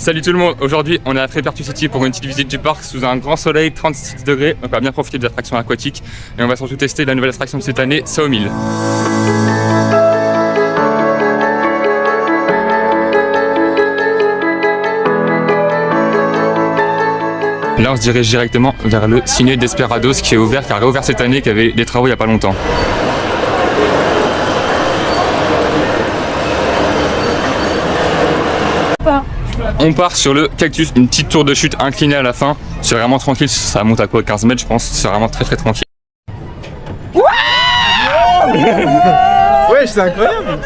Salut tout le monde, aujourd'hui on est à Frepertu City pour une petite visite du parc sous un grand soleil, 36 degrés, donc on va bien profiter des attractions aquatiques et on va surtout tester la nouvelle attraction de cette année, Sawmill. Là on se dirige directement vers le Cine Desperados qui est ouvert, qui a réouvert cette année, qui avait des travaux il n'y a pas longtemps. On part sur le Cactus, une petite tour de chute inclinée à la fin. C'est vraiment tranquille, ça monte à quoi 15 mètres je pense, c'est vraiment très tranquille. Ouais, c'est incroyable.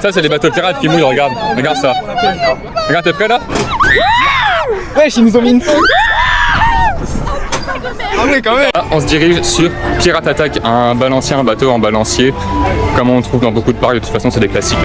Ça c'est les bateaux pirates qui mouillent, regarde ça. Regarde, t'es prêt là? Ouais, ils nous ont mis une faute. Ah oui, quand même. Là, on se dirige sur Pirate Attack, un balancier, un bateau en balancier, comme on trouve dans beaucoup de parcs, de toute façon c'est des classiques.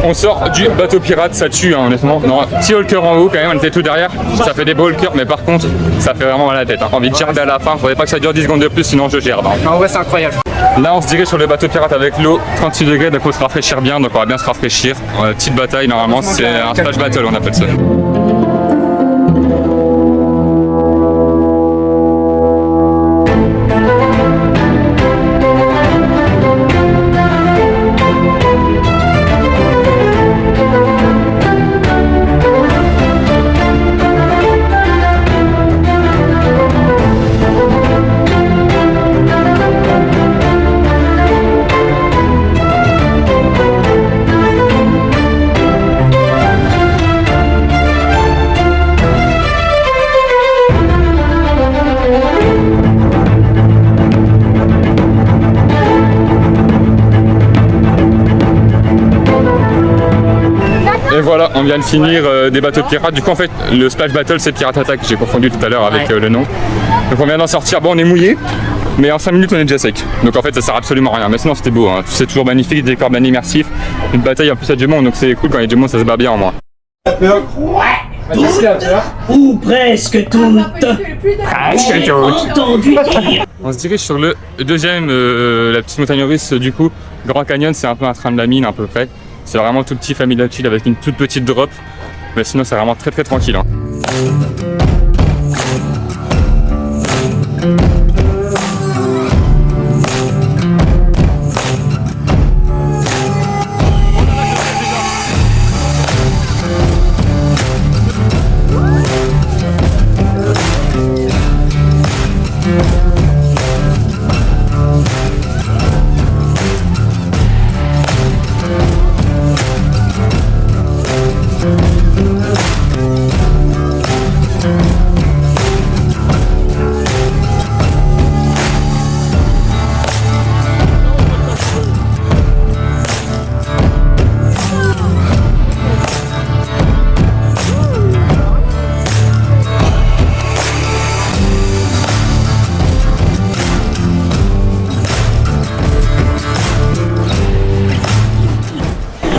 On sort du bateau pirate, ça tue hein, honnêtement. Non, petit haut le cœur en haut quand même, on était tout derrière. Ça fait des beaux le cœur, mais par contre, ça fait vraiment mal à la tête. Hein. Envie de gerber à la fin, faudrait pas que ça dure 10 secondes de plus, sinon je gerbe. Hein. En vrai, c'est incroyable. Là, on se dirige sur le bateau pirate avec l'eau, 36 degrés, donc faut se rafraîchir bien, donc on va bien se rafraîchir. Petite bataille, normalement, c'est un splash battle, on appelle ça. Et voilà, on vient de finir des bateaux de pirates. Du coup, en fait, le Splash Battle, c'est Pirate Attack. J'ai confondu tout à l'heure avec le nom. Donc, on vient d'en sortir. Bon, on est mouillé, mais en 5 minutes, on est déjà sec. Donc, en fait, ça sert absolument à rien. Mais sinon, c'était beau. Hein. C'est toujours magnifique, des décors bien immersifs. Une bataille en plus, il y a du monde. Donc, c'est cool quand il y a du monde, ça se bat bien en moins. Ou presque toutes. Entendu dire. On se dirige sur le deuxième, la petite montagne russe du coup. Grand Canyon, c'est un peu un train de la mine à peu près. C'est vraiment tout petit, familial chill avec une toute petite drop. Mais sinon, c'est vraiment très tranquille. Hein.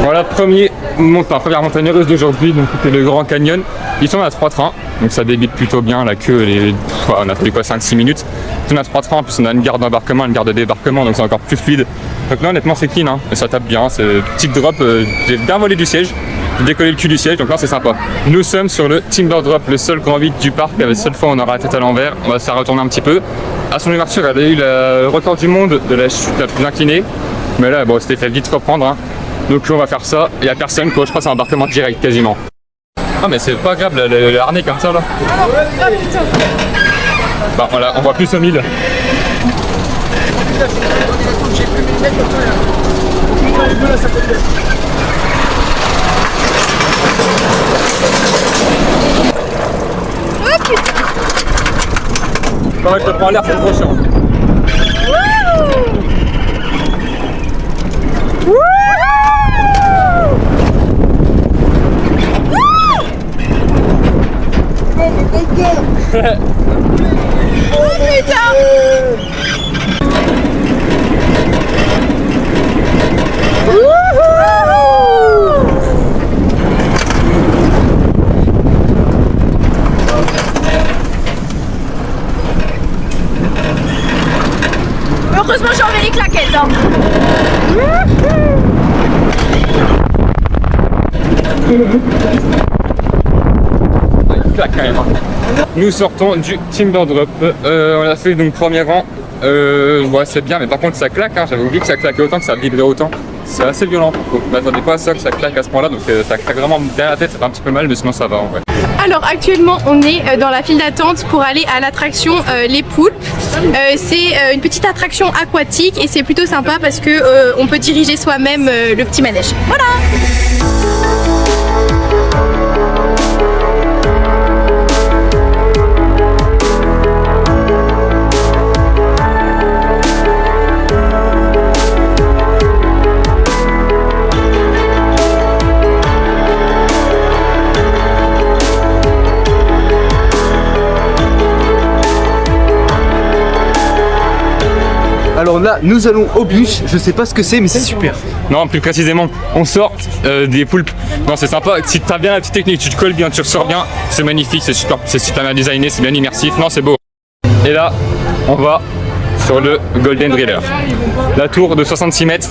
Voilà, première montagne russe d'aujourd'hui, donc c'était le Grand Canyon. Ils sont à 3 trains, donc ça débite plutôt bien, la queue, on a fait quoi 5-6 minutes. On a 3 trains, en plus on a une gare d'embarquement, une gare de débarquement, donc c'est encore plus fluide. Donc là honnêtement c'est clean, hein, et ça tape bien, c'est une petite drop, j'ai bien volé du siège, j'ai décollé le cul du siège, donc là c'est sympa. Nous sommes sur le Timber Drop, le seul grand vide du parc, la seule fois où on aura la tête à l'envers, on va se faire retourner un petit peu. À son ouverture, elle a eu le record du monde de la chute la plus inclinée, mais là bon c'était fait vite reprendre. Hein. Donc on va faire ça, il n'y a personne quoi, je crois que c'est un embarquement direct quasiment. Ah mais c'est pas grave le harnais comme ça là. Bah voilà, on voit plus au 1000. Quand je te prends l'air, c'est trop chiant. Heureusement j'ai enlevé les claquettes hein. Nous sortons du Timber Drop. On a fait donc premier rang. Ouais, c'est bien, mais par contre ça claque. Hein. J'avais oublié que ça claquait autant, que ça vibrait autant. C'est assez violent. Donc, je m'attendais pas à ça, que ça claque à ce point-là. Donc ça claque vraiment derrière la tête. Ça fait un petit peu mal, mais sinon ça va en vrai. Alors actuellement on est dans la file d'attente pour aller à l'attraction Les Poulpes. C'est une petite attraction aquatique et c'est plutôt sympa parce que on peut diriger soi-même le petit manège. Voilà. Alors là, nous allons au bûche. Je sais pas ce que c'est, mais c'est super. Non, plus précisément, on sort des poulpes. Non, c'est sympa. Si t'as bien la petite technique, tu te colles bien, tu ressors bien, c'est magnifique, c'est super bien designé, c'est bien immersif. Non, c'est beau. Et là, on va sur le Golden Driller. La tour de 66 mètres,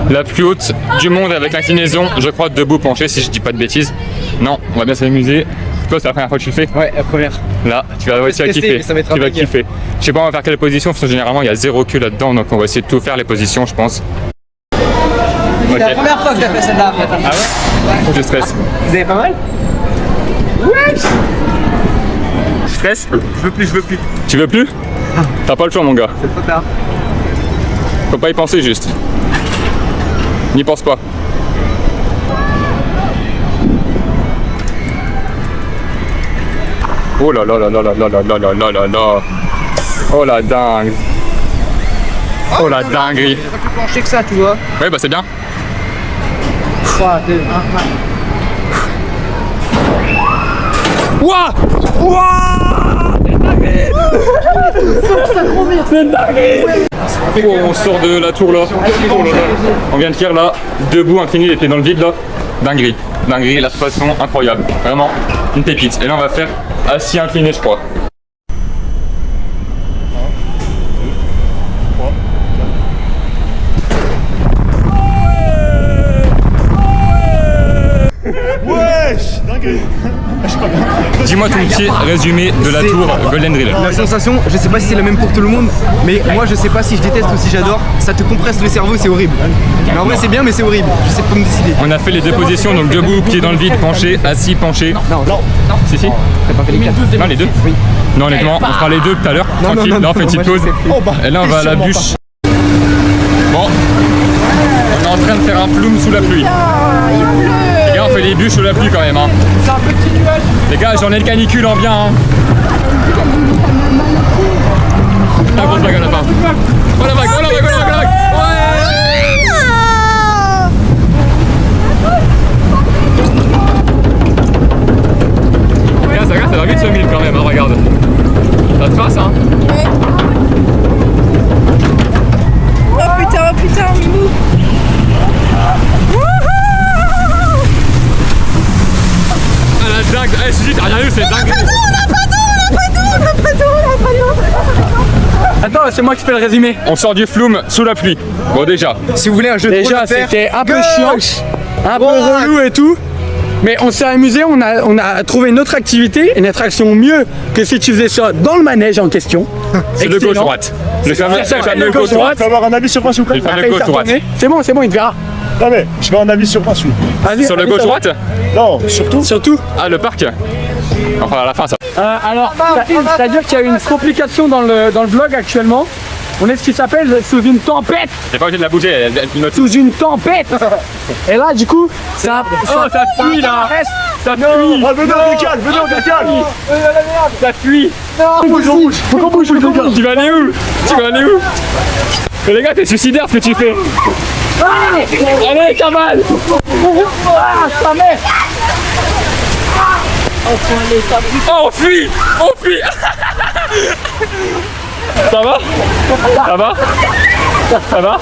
la plus haute du monde avec inclinaison, je crois, debout penché, si je dis pas de bêtises. Non, on va bien s'amuser. Toi, c'est la première fois que tu le fais? Ouais, la première. Là, tu vas kiffer. Tu vas kiffer. Je sais pas, on va faire quelle position, parce que généralement, il y a zéro queue là-dedans, donc on va essayer de tout faire les positions, je pense. C'est la première fois que j'ai fait celle-là. Ah ouais? Je stresse. Vous avez pas mal? Ouais. Tu stresses? Je veux plus. Tu veux plus? T'as pas le choix, mon gars. C'est trop tard. Faut pas y penser juste. N'y pense pas. Oh là là là là là là là là là là là. Oh la dingue. Oh la dinguerie. J'ai pas plus planché que ça, tu vois. Ouais, bah c'est bien. 3, 2, 1, Ouah! Ouah! On sort de la tour là. Oh là là. On vient de faire là, debout, incliné, les pieds dans le vide là. Dinguerie. Dinguerie, la façon incroyable. Vraiment, une pépite. Et là on va faire assis incliné, je crois. Wesh, dingue. Dis-moi ton petit résumé de la tour Golden Driller. La sensation, je sais pas si c'est la même pour tout le monde, mais moi je sais pas si je déteste ou si j'adore. Ça te compresse le cerveau, c'est horrible. Mais en vrai c'est bien, mais c'est horrible. Je sais pas me décider. On a fait les deux positions, donc debout, pied dans le vide, penché, assis, penché. Non. Si, si. T'as pas fait les 4. Non, les deux. Oui. Non, honnêtement, on fera les deux tout à l'heure. Tranquille, là on fait une petite pause. Et là on va à la bûche. Bon, on est en train de faire un flume sous la pluie. Les gars, on fait les bûches sous la pluie quand même. Hein. C'est un petit nuage. Les gars, j'en ai le canicule en bien. Hein. La grosse vague à la fin. Oh la vague, oh la vague, oh la vague, oh la vague. Ouais. Regarde, ça va vite ce mille quand même, hein, regarde. Ça te passe, hein. Oh putain, Mimou. Ah la dingue, eh Suzy, t'as rien vu, c'est dingue. Attends, c'est moi qui fais le résumé. On sort du flume sous la pluie. Bon déjà. Si vous voulez un jeu de rôle Déjà, à faire, c'était un peu gauche. chiant, un peu relou et tout. Mais on s'est amusé, on a trouvé une autre activité, une attraction mieux que si tu faisais ça dans le manège en question. C'est le Excellent. gauche-droite. Le fameux le gauche-droite. Je peux avoir un avis sur moi, s'il vous plaît? Le fameux Après, il s'est gauche-droite. retourné. C'est bon, il te verra. Non, mais je veux un avis sur moi, s'il vous plaît. Vas-y, Sur le vas-y, ça gauche-droite? Non, surtout. va. Surtout. Ah, le parc. Enfin, à la fin, ça. Alors, c'est-à-dire qu'il y a une complication dans le vlog actuellement. On est ce qui s'appelle sous une tempête. T'es pas obligé de la bouger, elle note. Sous une tempête. Et là, du coup, ça fuit là. Ça fuit. Ah, venez, on décale, venez, on décale. Ça fuit. faut qu'on bouge, Tu vas aller où? Tu vas aller où? Mais les gars, t'es suicidaire ce que tu fais. Allez, Kamal. sa mère. Oh, on fuit. On fuit. Ça va? Ça va? Ça va?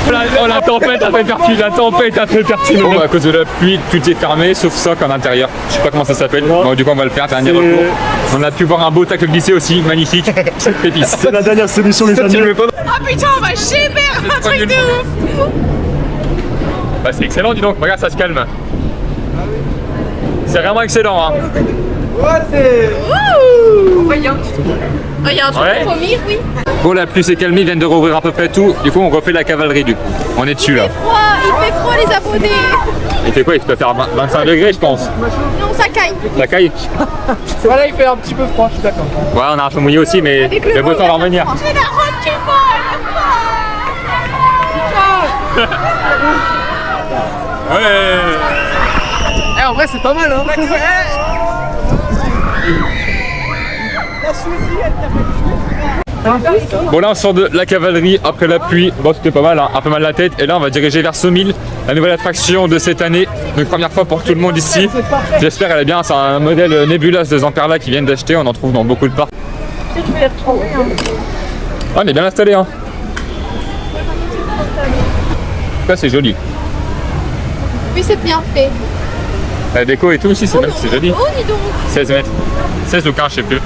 Oh, la tempête a fait partie, la tempête a fait partie. Bon, à cause de la pluie, tout est fermé sauf socle en intérieur. Je sais pas comment ça s'appelle. Bon, du coup, on va le faire, dernier recours. On a pu voir un beau tacle glissé aussi, magnifique. Pépice. C'est la dernière solution, les amis. Ah putain, on va gémir un truc de ouf. Bah, c'est excellent, dis donc. Regarde, ça se calme. C'est vraiment excellent, hein. Regarde, il y a un truc Ouais. pour vomir, oui. Bon, la pluie s'est calmée, ils viennent de rouvrir à peu près tout. Du coup, on refait la cavalerie, du coup. On est dessus, là. Il fait froid, les abonnés. Il fait quoi? Il peut faire 25 degrés, je pense. Non, ça caille. La caille? Voilà, il fait un petit peu froid, je suis d'accord. Ouais, on a un peu mouillé aussi, mais le beau temps va revenir. J'ai la robe qui vole. Ouais. En vrai, c'est pas mal, hein. Bon, là, on sort de la cavalerie après la pluie. Bon, c'était pas mal, hein. Un peu mal la tête. Et là, on va diriger vers Saumil, la nouvelle attraction de cette année. Donc, première fois pour tout le monde ici. J'espère qu'elle est bien. C'est un modèle Nebulas de Zamperla qui viennent d'acheter. On en trouve dans beaucoup de parcs. Ah, on est bien installé, hein. Ça, c'est joli. Oui, c'est bien fait. La déco et tout aussi, c'est joli. Oh, dis donc. 16 mètres. 16 ou 15, je sais plus.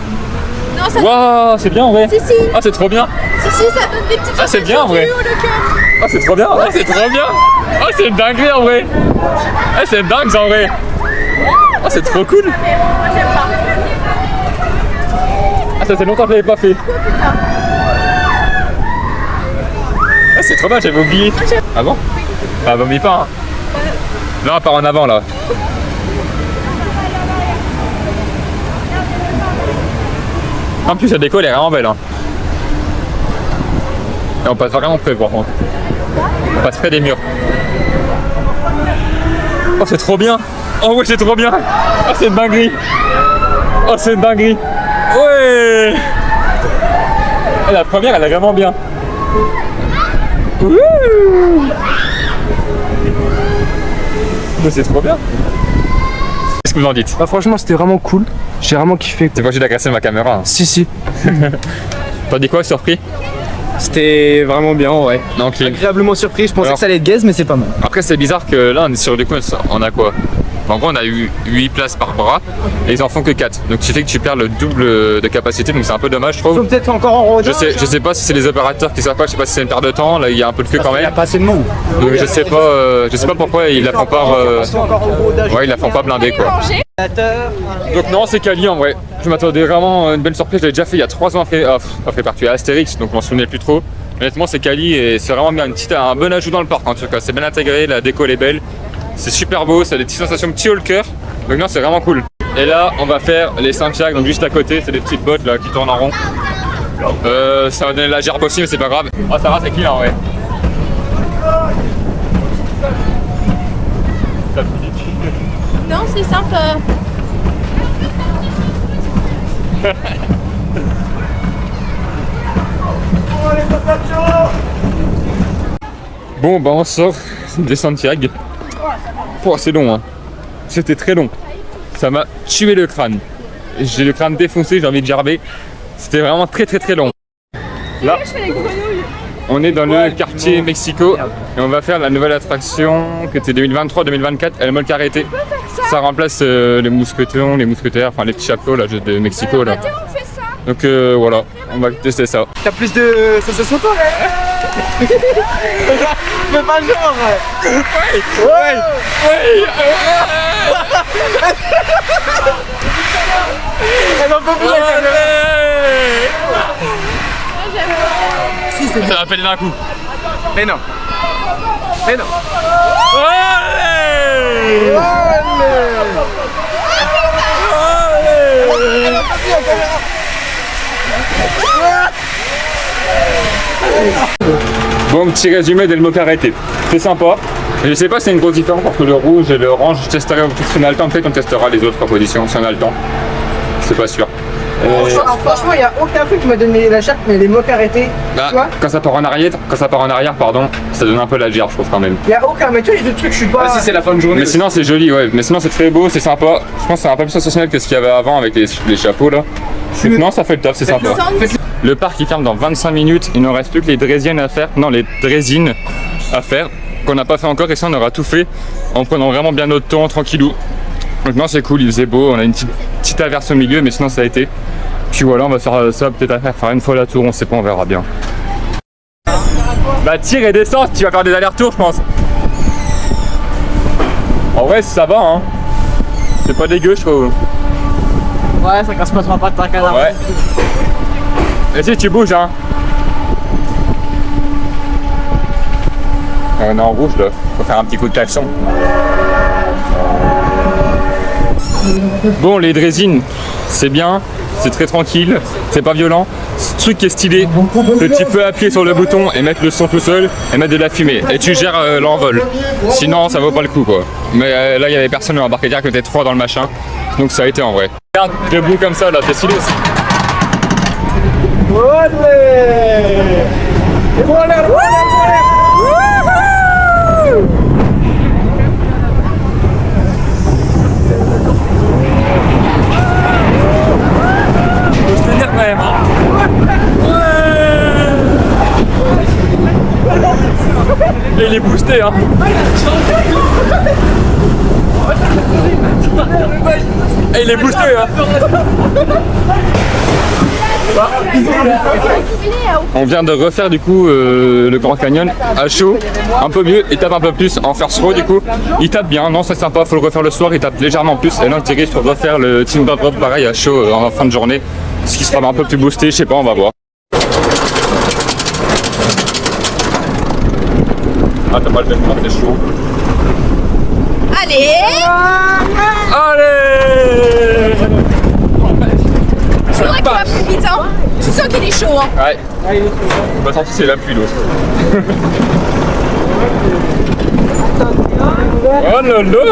Non, ça. Waouh, c'est bien en vrai. Si, si. Ah, c'est trop bien. Si, si, ça donne des petites. Ah, c'est bien en vrai. sensations du haut, le cœur. Ah, c'est trop bien. Ah, c'est trop bien. Ah, c'est une dinguerie en vrai. Ah, c'est dingue en vrai. Ah, c'est trop cool. Ah, ça fait longtemps que je l'avais pas fait. Ah, c'est trop bien, j'avais oublié. Ah bon? Ah, vomis pas. Hein. Là, on part en avant là. En plus, la déco elle est vraiment belle. Hein. Et on passe vraiment près par contre. On passe près des murs. Oh, c'est trop bien. Oh ouais, c'est trop bien. Oh, c'est une dinguerie. Oh, c'est une dinguerie. Ouais. Et la première, elle est vraiment bien. Wouh. Mais c'est trop bien. Qu'est-ce que vous en dites? Bah, franchement, c'était vraiment cool. J'ai vraiment kiffé. C'est pas obligé d'agresser ma caméra. Hein. Si, si. T'as dit quoi, surpris? C'était vraiment bien, ouais. Non, clean. Agréablement surpris. Je pensais Alors- que ça allait être gaze, mais c'est pas mal. Après, c'est bizarre que là, on est sur du coup, on a quoi? En gros, on a eu 8 places par bras et ils en font que 4. Donc, ce qui fait que tu perds le double de capacité, donc c'est un peu dommage, je trouve. Peut-être encore en rodage. Je sais pas si c'est les opérateurs qui savent pas, je sais pas si c'est une perte de temps, là il y a un peu de queue quand Il n'y a même. pas assez de monde. Donc je sais pas pourquoi ils la font pas. Encore en rodage. Ouais, ils la font pas blinder quoi. Donc non, c'est Cali en vrai. Je m'attendais vraiment à une belle surprise, je l'ai déjà fait il y a 3 ans après partie à Astérix, donc je m'en souvenais plus trop. Honnêtement, c'est Cali et c'est vraiment bien un bon ajout dans le parc en tout cas. C'est bien intégré, la déco elle est belle, c'est super beau, ça a des petites sensations petit haut le cœur. Donc non, c'est vraiment cool. Et là, on va faire les Saint-Jacques, donc juste à côté, c'est des petites bottes là qui tournent en rond. Ça va donner la gerbe aussi, mais c'est pas grave. Oh, ça va, c'est qui là en vrai? Ça pique. Non, c'est simple. Bon, bah on sort des Santiago. Oh, c'est long, hein. C'était très long. Ça m'a tué le crâne. J'ai le crâne défoncé, j'ai envie de gerber. C'était vraiment très long. Là, on est dans le quartier Mexico et on va faire la nouvelle attraction que c'était 2023-2024, El Molcarete. Ça remplace les mousquetons, les mousquetaires, enfin les petits chapeaux là, de Mexico là. Donc voilà, on va tester ça. T'as plus de sensations toi? Fais pas genre. Elle en peut plus la caméra. Si, c'est Ça va péter d'un coup. Mais non. Mais non. Bon, petit résumé d'El Molcarete. C'est sympa. Je sais pas si c'est une grosse différence entre le rouge et le orange. Je testerai si on a le temps, peut-être on testera les autres propositions si on a le temps. C'est pas sûr. Franchement, il n'y a aucun truc qui m'a donné la chape, mais les mots arrêtés. Bah, Tu vois, quand ça part en arrière, pardon, ça donne un peu la gerbe, je trouve quand même. il n'y a aucun. Mais tu vois, les autres trucs, je suis pas. Si c'est la fin de journée. Mais sinon c'est joli, ouais. Mais sinon c'est très beau, c'est sympa. Je pense que c'est un peu plus sensationnel que ce qu'il y avait avant avec les chapeaux là. Donc, non, ça fait le top, c'est sympa. Le parc il ferme dans 25 minutes. Il ne reste plus que les draisiennes à faire. Non, les draisines à faire qu'on n'a pas fait encore. Et ça, on aura tout fait en prenant vraiment bien notre temps, tranquillou. Donc non, c'est cool, il faisait beau. On a une petite averse au milieu, mais sinon ça a été. Puis voilà, on va faire ça peut-être à faire une fois la tour. On sait pas, on verra bien. Bah tire et descends, tu vas faire des allers-retours, je pense. En vrai, ça va, hein. C'est pas dégueu, je trouve. Ouais, ça casse pas trop pas de ta canard. Ouais. Et si tu bouges, hein. On est en rouge là, faut faire un petit coup de klaxon. Bon, les draisines, c'est bien, c'est très tranquille, c'est pas violent. Ce truc qui est stylé, que tu peux appuyer sur le bouton et mettre le son tout seul et mettre de la fumée. Et tu gères l'envol. Sinon, ça vaut pas le coup quoi. Mais là, il y avait personne à embarquer direct, on était 3 dans le machin. Donc ça a été en vrai. Regarde, debout comme ça là, c'est stylé aussi. Faut se tenir quand même. Et il est boosté hein. Et il est boosté hein. On vient de refaire du coup le Grand Canyon à chaud, un peu mieux, il tape un peu plus en first row du coup. Il tape bien, non c'est sympa, faut le refaire le soir, il tape légèrement plus. Et là on dirige pour refaire le Timber Drop pareil à chaud en fin de journée. Ce qui sera un peu plus boosté, je sais pas, on va voir. Ah t'as pas le même temps, t'es chaud. Allez. Allez. Tu vois qu'il va plus vite, hein. Tu sens qu'il est chaud, hein. Ouais. On va sentir c'est la pluie l'autre. Oh là là.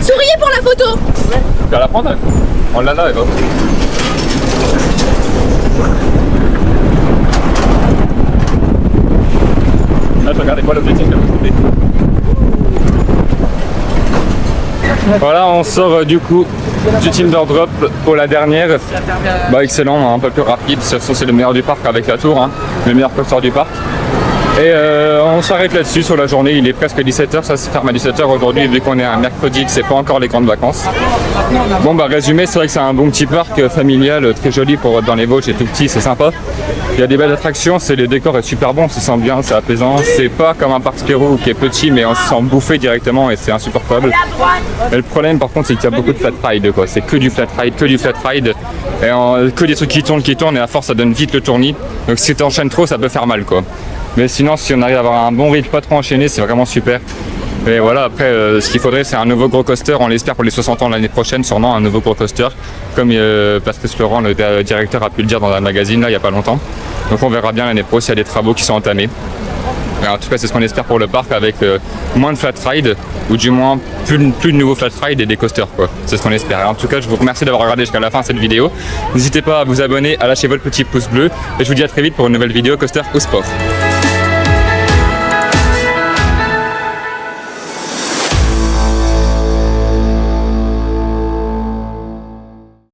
Souriez pour la photo. Tu vas la prendre? On l'a là, Eva. Là, regardez quoi l'objectif de côté. Voilà, on sort du coup du Timber Drop pour la dernière. Bah excellent, un peu plus rapide, c'est le meilleur du parc avec la tour, hein, le meilleur coaster du parc. Et on s'arrête là-dessus sur la journée, il est presque 17h, ça se ferme à 17h aujourd'hui vu qu'on est un mercredi, que c'est pas encore les grandes vacances. Bon bah résumé, c'est vrai que c'est un bon petit parc familial, très joli pour être dans les Vosges, c'est tout petit, c'est sympa. Il y a des belles attractions, le décor est super bon, on se sent bien, c'est apaisant. C'est pas comme un parc Spirou qui est petit mais on se sent bouffé directement et c'est insupportable. Et le problème par contre c'est qu'il y a beaucoup de flat ride quoi, c'est que du flat ride et que des trucs qui tournent et à force ça donne vite le tournis. Donc si tu enchaînes trop ça peut faire mal quoi. Mais sinon si on arrive à avoir un bon rythme pas trop enchaîné c'est vraiment super. Et voilà, après ce qu'il faudrait c'est un nouveau gros coaster, on l'espère pour les 60 ans l'année prochaine, sûrement un nouveau gros coaster, comme Patrice Laurent, le directeur, a pu le dire dans un magazine là il n'y a pas longtemps. Donc on verra bien l'année pro s'il y a des travaux qui sont entamés. Et en tout cas c'est ce qu'on espère pour le parc avec moins de flat ride, ou du moins plus de nouveaux flat ride et des coasters quoi. C'est ce qu'on espère. Et en tout cas je vous remercie d'avoir regardé jusqu'à la fin de cette vidéo. N'hésitez pas à vous abonner, à lâcher votre petit pouce bleu, et je vous dis à très vite pour une nouvelle vidéo coaster ou sport.